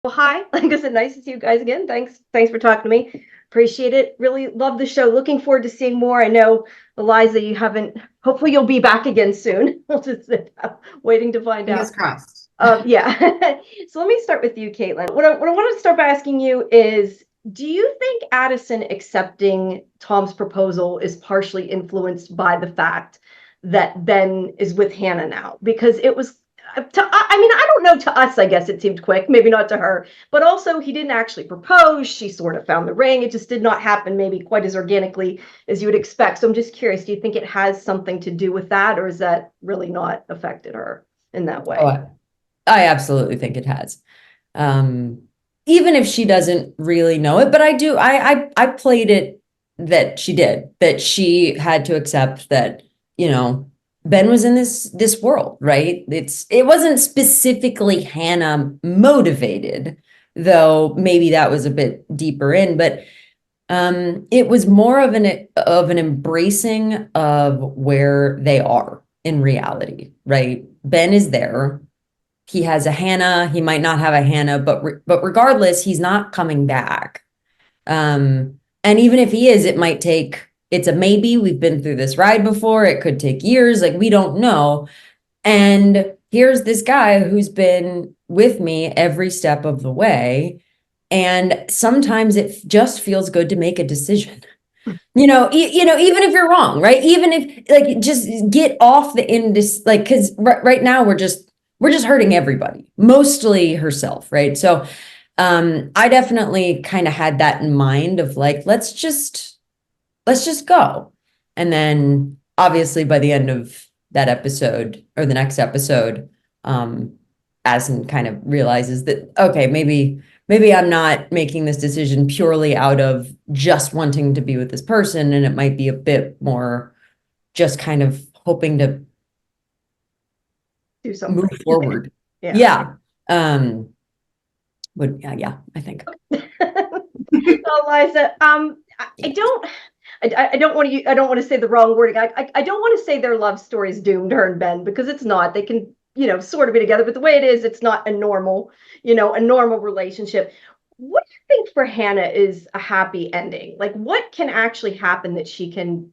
Well, hi. Like I said, nice to see you guys again. Thanks for talking to me. Appreciate it. Really love the show. Looking forward to seeing more. I know, Eliza, you haven't. Hopefully, you'll be back again soon. We'll just sit down, waiting to find Fingers out. crossed. Yeah. So let me start with you, Caitlin. What I want to start by asking you is, do you think Addison accepting Tom's proposal is partially influenced by the fact that Ben is with Hannah now? Because it was, I mean, I don't know, to us, I guess it seemed quick, maybe not to her, but also he didn't actually propose. She sort of found the ring. It just did not happen maybe quite as organically as you would expect. So I'm just curious, do you think it has something to do with that, or is that really not affected her in that Oh, way? I absolutely think it has. Um, Even if she doesn't really know it, but I do. I played it that she did, that she had to accept that, Ben was in this world, right? It wasn't specifically Hannah motivated, though maybe that was a bit deeper in, but it was more of an embracing of where they are in reality, right? Ben is there. He has a Hannah. He might not have a Hannah, but regardless, he's not coming back. And even if he is, it's a maybe. We've been through this ride before. It could take years. Like, we don't know. And here's this guy who's been with me every step of the way. And sometimes it just feels good to make a decision. Even if you're wrong, right? Even if, like, just get off the like, because right now we're just hurting everybody, mostly herself, right? So I definitely kind of had that in mind of like, let's just go. And then obviously by the end of that episode or the next episode, Addison kind of realizes that, okay, maybe I'm not making this decision purely out of just wanting to be with this person, and it might be a bit more just kind of hoping to Do move something. forward. Yeah. Yeah. Yeah, I think. So, Liza, I don't want to, I don't want to say the wrong wording. I don't want to say their love story is doomed, her and Ben, because it's not. They can, sort of be together, but the way it is, it's not a normal relationship. What do you think for Hannah is a happy ending? Like, what can actually happen that she can,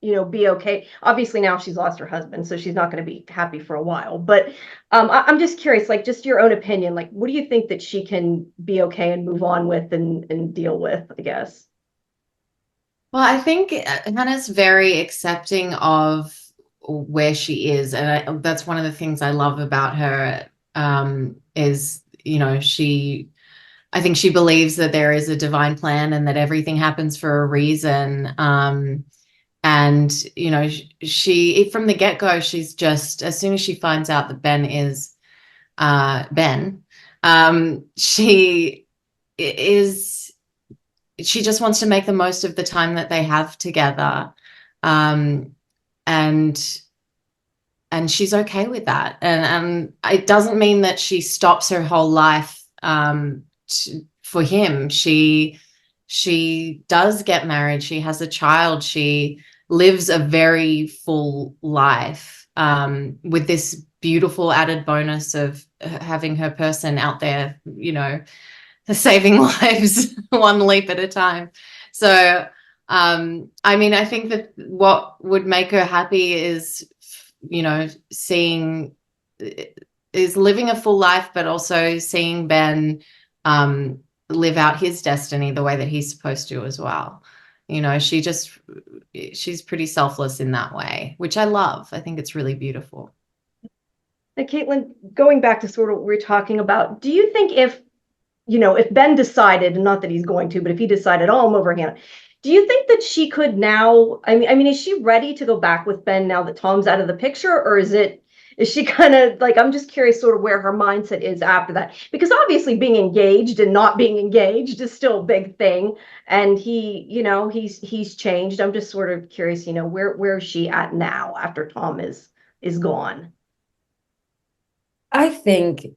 be okay? Obviously, now she's lost her husband, so she's not going to be happy for a while. But I'm just curious, like, just your own opinion. Like, what do you think that she can be okay and move on with and deal with, I guess? Well, I think Hannah's very accepting of where she is, and that's one of the things I love about her. Is I think she believes that there is a divine plan and that everything happens for a reason. And she from the get-go, she's just, as soon as she finds out that Ben is Ben, she just wants to make the most of the time that they have together. Um, and she's okay with that. And it doesn't mean that she stops her whole life for him. She does get married. She has a child. She lives a very full life, with this beautiful added bonus of having her person out there, saving lives one leap at a time. So, I mean, I think that what would make her happy is, living a full life, but also seeing Ben live out his destiny the way that he's supposed to as well. She's pretty selfless in that way, which I love. I think it's really beautiful. Now, Caitlin, going back to sort of what we are talking about, do you think if Ben decided, and not that he's going to, but if he decided, oh, I'm over Hannah, do you think that she could now, I mean, is she ready to go back with Ben now that Tom's out of the picture, or is she kind of like, I'm just curious sort of where her mindset is after that, because obviously being engaged and not being engaged is still a big thing, and he's changed. I'm just sort of curious, where is she at now after Tom is gone? I think,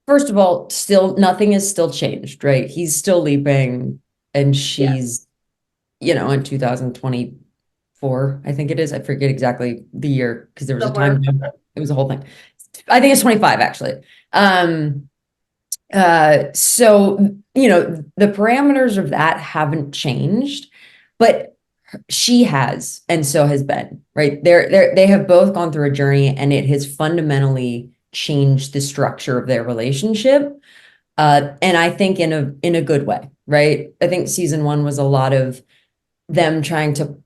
first of all, still nothing is still changed, right? He's still leaping, and Yes. she's, in 2024, I think it is. I forget exactly the year because there was a Somewhere. time jump. It was a whole thing. I think it's 25 actually. So, you know, the parameters of that haven't changed, but she has, and so has Ben, right? They have both gone through a journey, and it has fundamentally changed the structure of their relationship. And I think in a good way, right? I think season one was a lot of them trying to,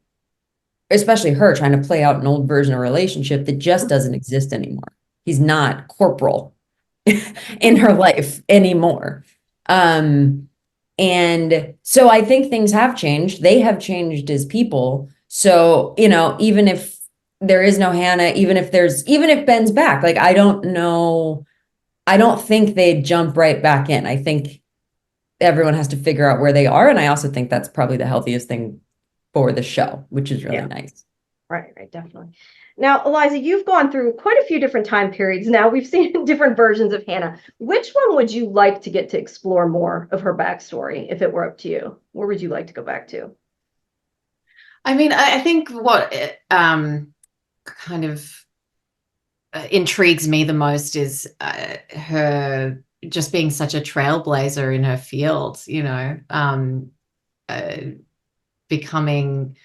especially her trying to play out an old version of a relationship that just doesn't exist anymore. He's not corporal in her life anymore. And so I think things have changed. They have changed as people. So, you know, even if there is no Hannah, even if Ben's back, like, I don't know. I don't think they'd jump right back in. I think everyone has to figure out where they are. And I also think that's probably the healthiest thing for the show, which is really nice. Right, definitely. Now, Eliza, you've gone through quite a few different time periods now. We've seen different versions of Hannah. Which one would you like to get to explore more of her backstory if it were up to you? Where would you like to go back to? I mean, I think what kind of intrigues me the most is her just being such a trailblazer in her field, you know, becoming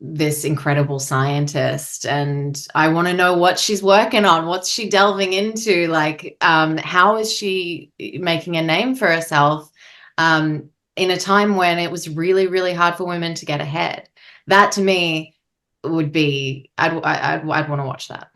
this incredible scientist. And I want to know what she's working on. What's she delving into? Like, how is she making a name for herself in a time when it was really, really hard for women to get ahead? That to me would be, I'd want to watch that.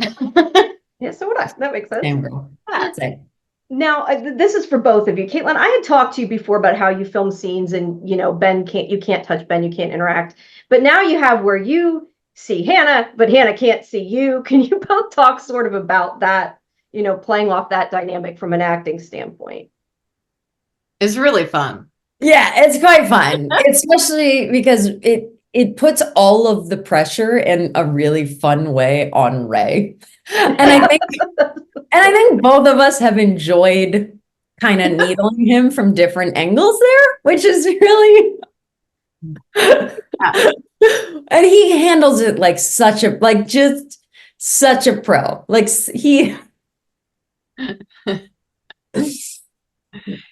Yeah, so would I. That makes sense. Same girl. Same. Now, this is for both of you. Caitlin, I had talked to you before about how you film scenes and, you know, you can't touch Ben, you can't interact. But now you have where you see Hannah, but Hannah can't see you. Can you both talk sort of about that, you know, playing off that dynamic from an acting standpoint? It's really fun. Yeah, it's quite fun, especially because it puts all of the pressure in a really fun way on Ray. And I think both of us have enjoyed kind of needling him from different angles there, which is really and he handles it like just such a pro. Like he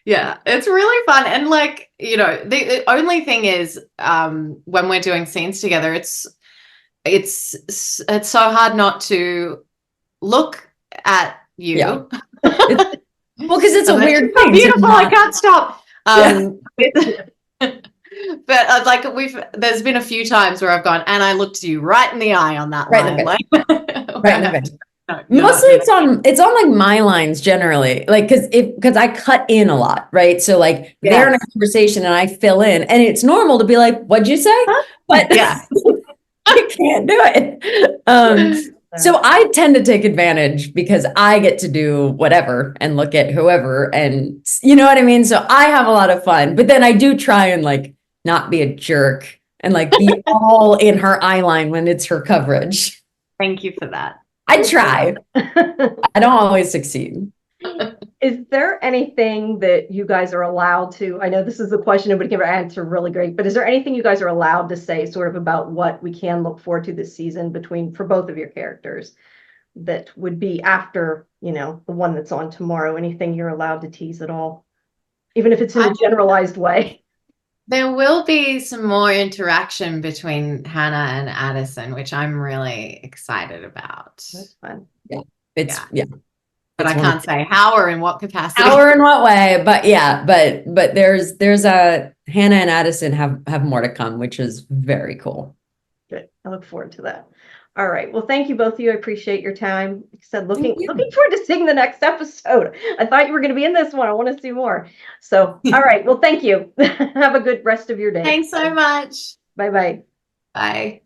Yeah, it's really fun. And like, you know, the only thing is when we're doing scenes together, it's so hard not to look at you. Yeah. Well, because it's a weird thing. Beautiful, I can't stop. But like there's been a few times where I've gone and I looked you right in the eye on that line. Like, right in the face. Mostly it's on like my lines generally, like because I cut in a lot, right? So like they're in a conversation and I fill in, and it's normal to be like, "What'd you say?" Huh? But yeah, I can't do it. So I tend to take advantage because I get to do whatever and look at whoever, and you know what I mean. So I have a lot of fun, but then I do try and like not be a jerk and like be all in her eye line when it's her coverage. Thank you for that. I try. I don't always succeed. Is there anything that you guys are allowed to, I know this is the question, nobody can answer really great, but is there anything you guys are allowed to say sort of about what we can look forward to this season for both of your characters that would be after, you know, the one that's on tomorrow? Anything you're allowed to tease at all, even if it's in a generalized way? There will be some more interaction between Hannah and Addison, which I'm really excited about. That's fun. Yeah. But I can't say how or in what capacity. How or in what way, but yeah, but there's a Hannah and Addison have more to come, which is very cool. Good. I look forward to that. All right. Well, thank you both of you. I appreciate your time. Like I said, looking forward to seeing the next episode. I thought you were going to be in this one. I want to see more. So, all right. Well, thank you. Have a good rest of your day. Thanks so much. Bye-bye. Bye.